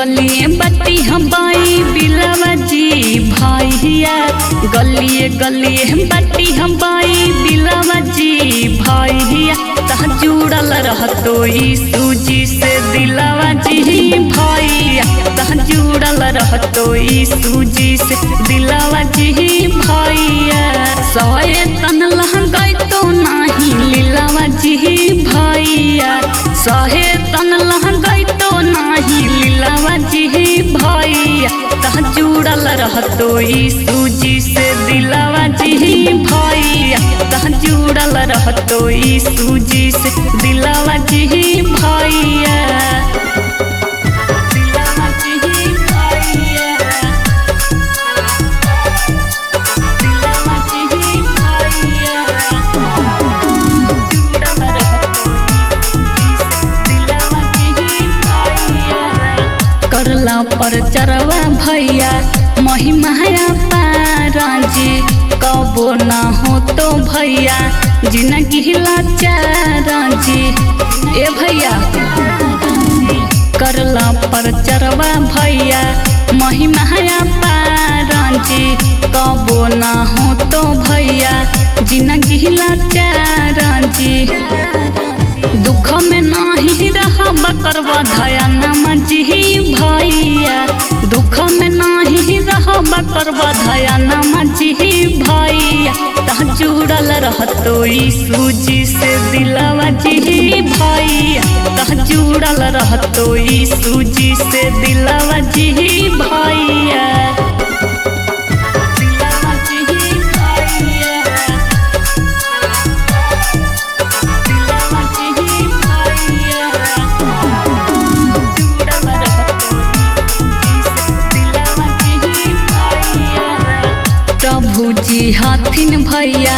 गलिए बत्ती हम बाई बिलवा जी भैया, गलिए गलिए बत्ती हम बाई बिलवा जी भैया, तह जुड़ल रहतो यीशु जी से दिलवा जी भैया, तह जुड़ल रहतो यीशु जी से दिलवा जी भैया। शैतान लहंगाई तो नहीं लीलावा जी भैया, शैतान लहंगाई तो नहीं लीलावा जी भैया, तह जुड़ल रहतो यीशु जी से दिलवा जी भैया, तह जुड़ल रहतो यीशु जी से दिलवा जी भैया। करला पर चरवा भैया महिमाया पाराजी, कबो ना हो तो भैया जिंदगी लाचाराजी। ए भैया करला पर चरवा भैया महिमाया पाराजी, कबो ना हो तो भैया जिंदगी लाचाराजी। दुख में नाही रहब करवा धयानमा जी भैया, दुख में नाही रहब करवा धयानमा जी भैया, तह जुड़ल रहतो यीशु जी से दिलवा जी भैया, तह जुड़ल रहतो यीशु जी से दिलवा जी भैया। प्रभु जी हथिन भैया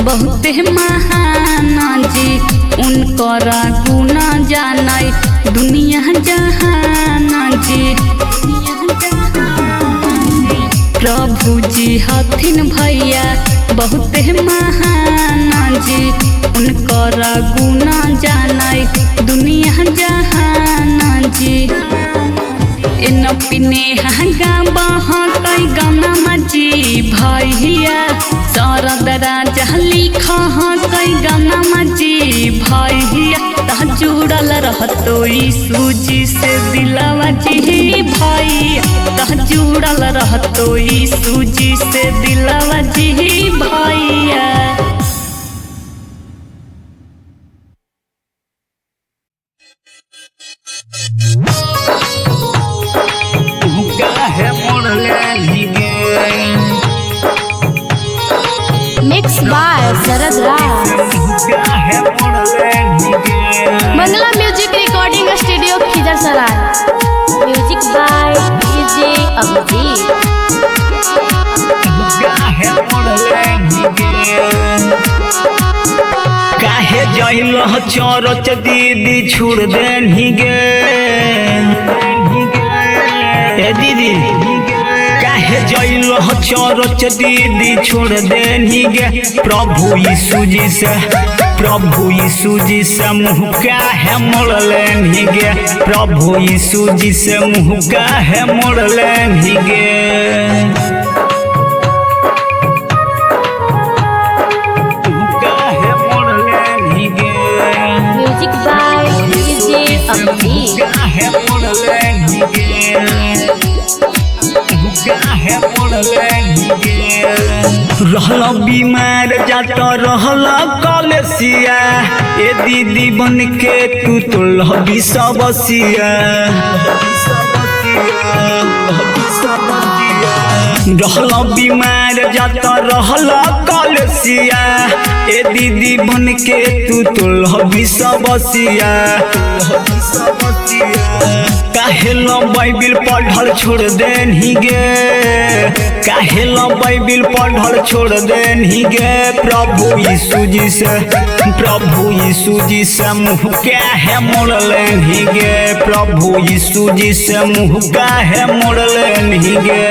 बहुते महान जी, उनकरा गुना जानाई दुनिया जहान जी। प्रभु जी हथिन भैया बहुते महान जी, उनकरा गुना जानाई दुनिया जहान जी। इन पिने गाबा कई गाना जी भैया, शरद राजा लिखा कई गाना जी भैया, तह जुड़ल रहतो यीशु जी से दिलवा जी भैया, तह जुड़ल रहतो यीशु जी से दिलवा जी भैया। Mixed by Sarad Raj, Mangala Music Recording Studio, Khizar. Music by DJ Abhijit. काहे जाइल चरच दीदी छोड़ देनी गे, ए दीदी काहे जाइल चरच दीदी छोड़ देनी गे। प्रभु यीशु जी से मुँह काहे मोड़ लेनी गे, प्रभु यीशु जी से मुँह काहे मोड़ लेनी गे। Music by DJ Abhijit. रहला बीमार जाता रहला कलसिया, ए दीदी बन के तू तो लहबी सबसिया। रहला बीमार जाता रहला कलसिया, ए दीदी बन के तू तो लहबी सबसिया। काहे लो बाइबिल पढ़ल छोड़ देनी गे, काहे लो बाइबिल पढ़ल छोड़ देनी गे। प्रभु यीशु जी से मुँह काहे मोड़ लेनी गे, प्रभु यीशु जी से मुँह काहे मोड़ लेनी गे।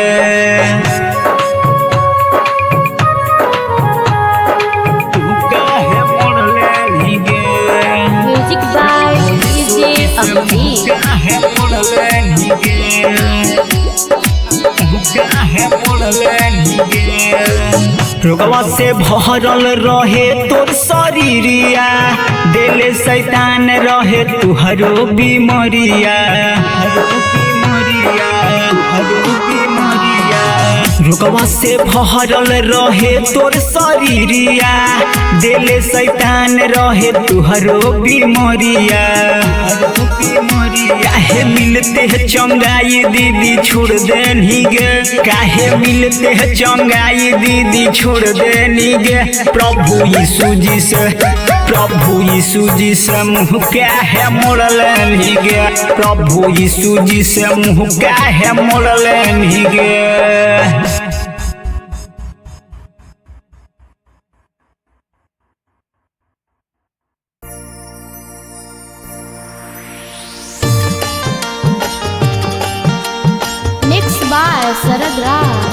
Music by DJ Abhijit. रोगवा से भरल रहे तोर शरीरिया, दिल शैतान रहे तुहरो बीमरिया। रोगवा से भरल रहे तोर शरीरिया, दिल शैतान रहे तुहरो बीमरिया। काहे मिलते है चंगाई दीदी छोड़ देनी गे, काहे मिलते है चंगाई दीदी छोड़ देनी गे। प्रभु यीशु जी से, प्रभु यीशु जी से मुँह क्या है मोड़ लेनी गे, प्रभु यीशु जी से मुँह क्या है मोड़ लेनी गे। Mixed by Sarad Ras.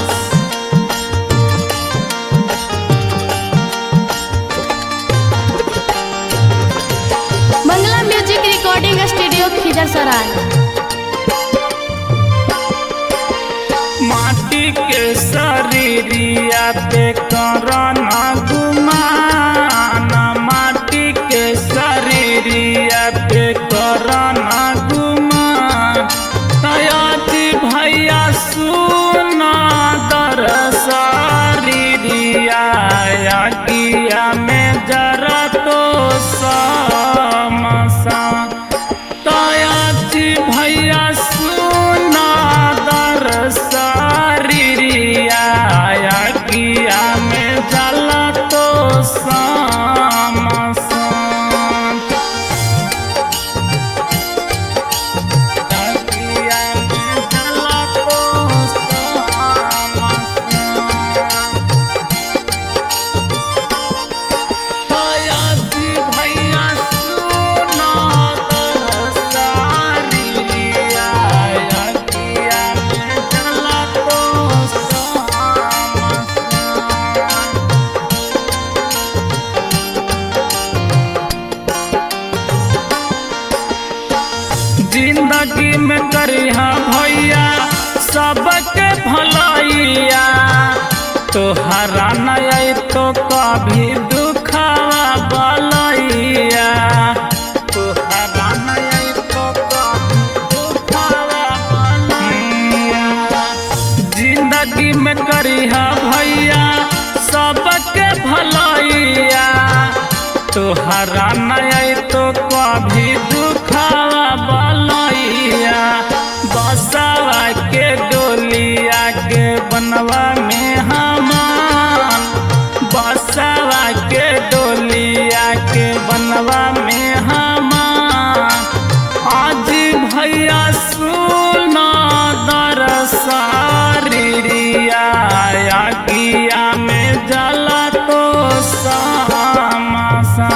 Mangala music recording studio Khizirsarai. माटी के शरीरिया पे करना गुमान, माटी के शरीरिया पे करना गुमान। तयाती भैया सुना दर शरीरिया, किया में जरा तो समसा। तयाती भैया सुना दर शरीरिया, किया में जला तो समसा। जिंदगी में करिहा भैया सबके भलाइया, तोहरा नहीं तो कभी दुखावा बलैया, तोहरा नहीं तो कभी दुखावा बलैया। जिंदगी में करिहा भैया सबके भलाइया, तोहरा नहीं तो कभी दुखावा बलैया। बसवा के डोलिया के बनवा में हमान, बसवा के डोलिया के बनवा में हमान। आज भैया सुना दर शरीरिया, किया में जला तो सामसा।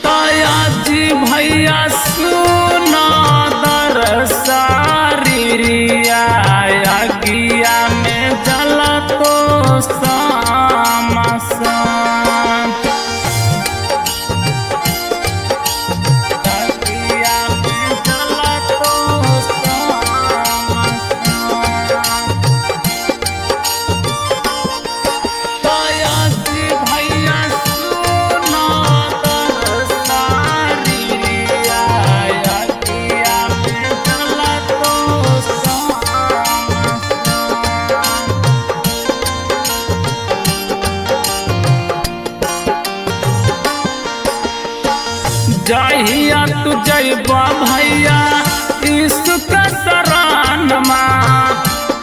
तयाजी भैया सुना दर शरीरिया, किया में जला तो सामसा। किया में जला तो सामसा। तयाजी भैया सुना दर शरीरिया, किया में जला तो सामसा। जहिया तू जैबा भैया यीशु का शरणमा,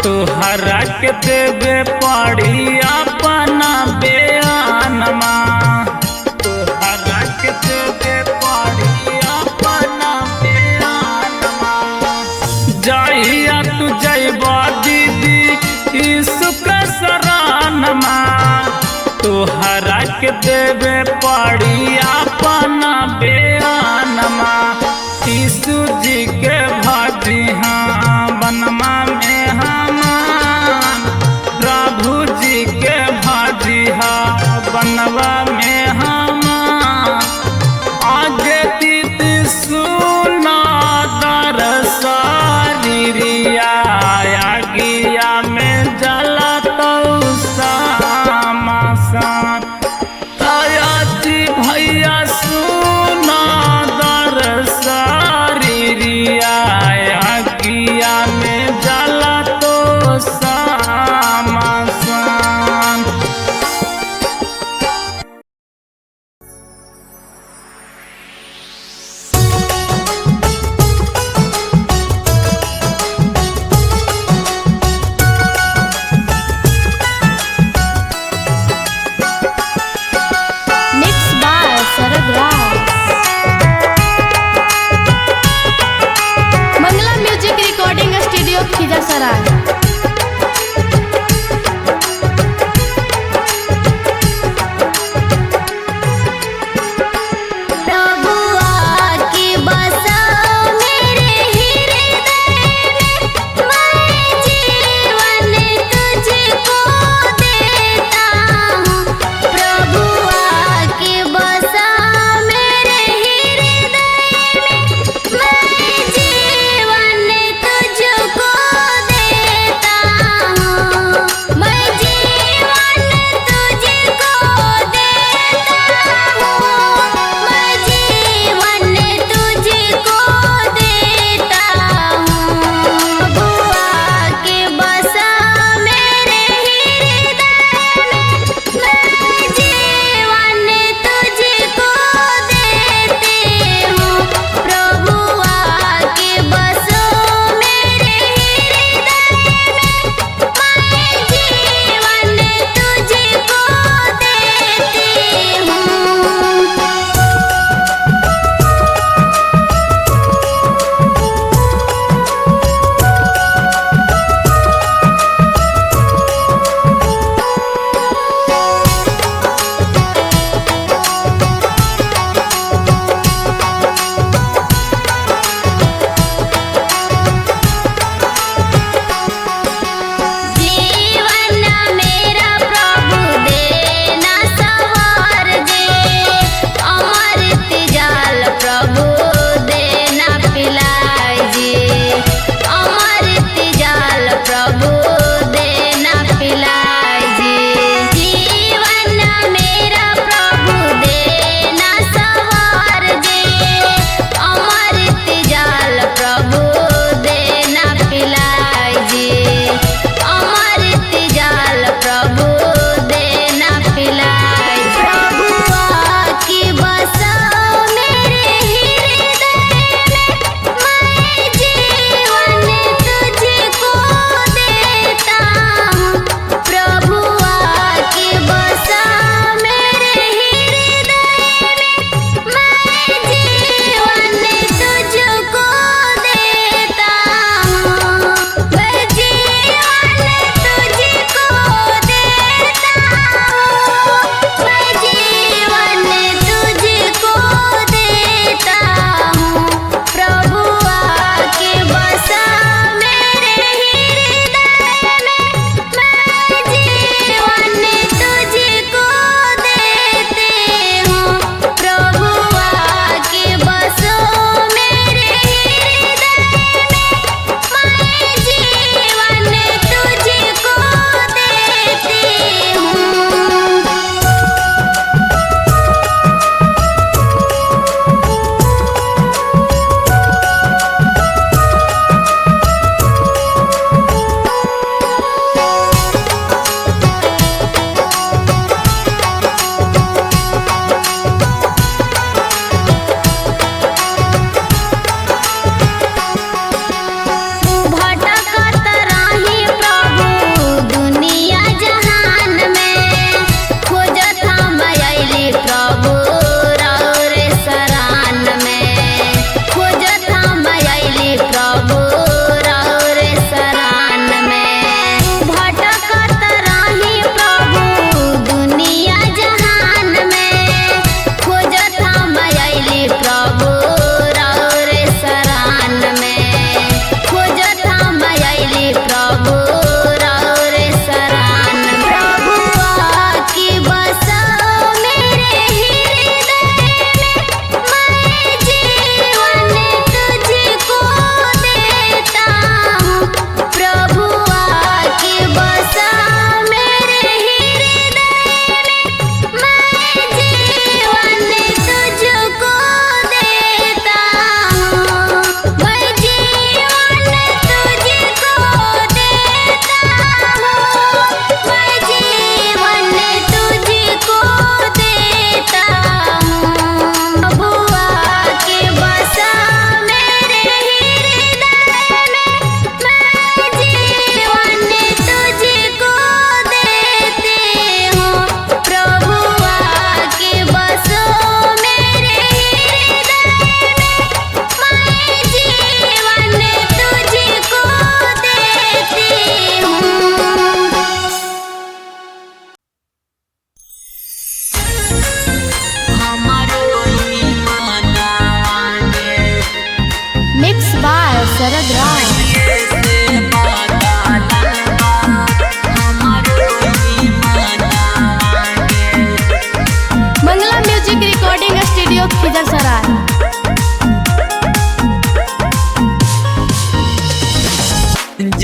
तोहरा के देवे पड़ी अपना बयानमा, तोहरा के देवे पड़ी अपना बयानमा। जहिया तू जैबा दीदी यीशु का शरणमा, तोहरा के देवे पड़ी अपना बयानमा। यीशु जी के भाजी हाँ बनमा में हमान, प्रभु जी के भाजी हाँ बनवा में हमान। आगे तीत सुना दर शरीरिया, गिया में जला तो सामा।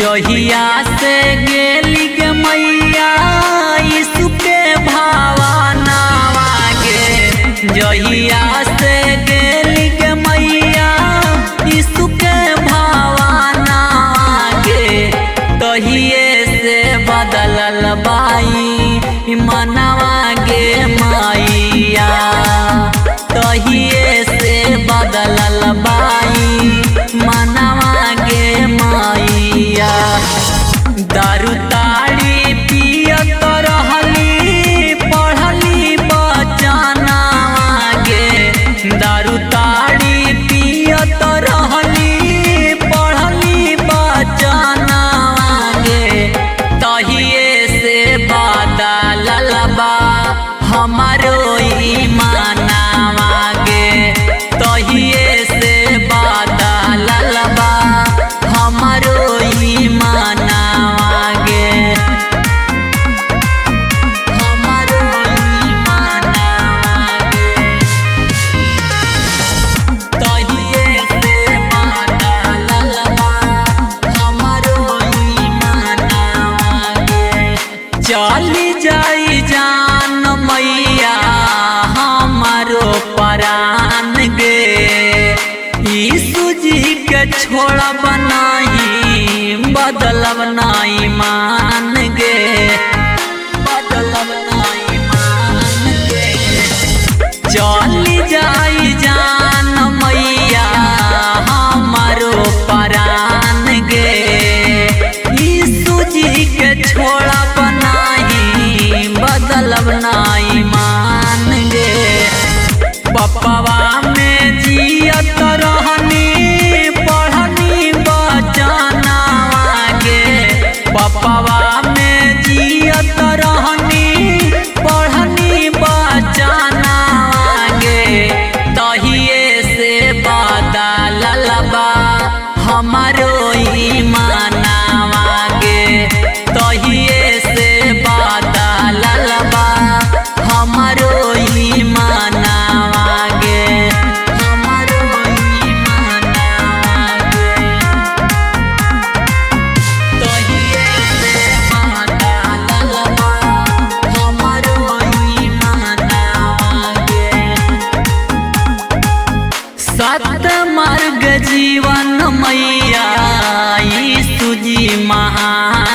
जहिया से गेली गे मैया यीशु के भावनावा गे जहिया से गेली गे मैया यीशु के भावनावा गे तहिए से बदलल बाई मनवा गे मैया तहिए से बदलल बाई मनवा गे मैया दारू ताड़ी पियत रहली पढ़ली बचनावा गे दारू ताड़ी पियत रहली पढ़ली बचनावा गे तहिए से बदलल बा हमारो ईमानवा गे तहिए से बदलल बा हमारो ईमानवा गे हमारो ईमानवा गे तहिए से बदलल बा हमारो ईमानवा गे चली जाई जान मैया हमारो परान गे यीशु जी के छोड़ब नहीं बदलब नहीं मान गे बदलब नहीं मान गे चली जाई जान मैया हमारो परान गे यीशु जी के छोड़ब नहीं बदलब नहीं मान गे पप्पवा में जियत रहनी पढ़नी बचनावा गे पप्पवा में जियत रहनी पढ़नी बचनावा गे तहिए से बदलल बा हमारो ईमानवा गे तहिए से बदलल बा हमारो ईमानवा गे हमारो ईमानवा गे तहिए से बदलल बा हमारो ईमानवा गे सत मार्ग जीवन मैया यीशु जी महान